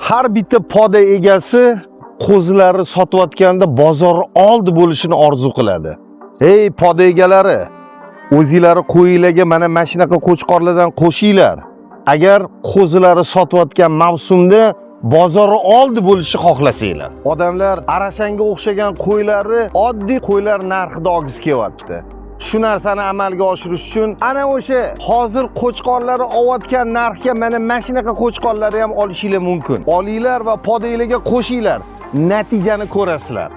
har bitta poda egasi qo'zilari sotayotganda bozor oldi bo'lishini orzu qiladi. Hey poda egalari, o'zingizlar qo'yinglarga mana shunaqa qo'chqorlardan qo'shinglar. Agar qo'zilari sotayotgan mavsumda bozori oldi bo'lishni xohlasanglar. Odamlar arashanga o'xshagan qo'ylarni oddiy qo'ylar narxida olgisi kelyapti. Shu narsani amalga oshirish uchun ana o'sha hozir qo'chqorlari olayotgan narxga mana shunaqa qo'chqorlarni ham olishinglar mumkin. Olinglar va podanglarga qo'shinglar. Natijani ko'rasizlar.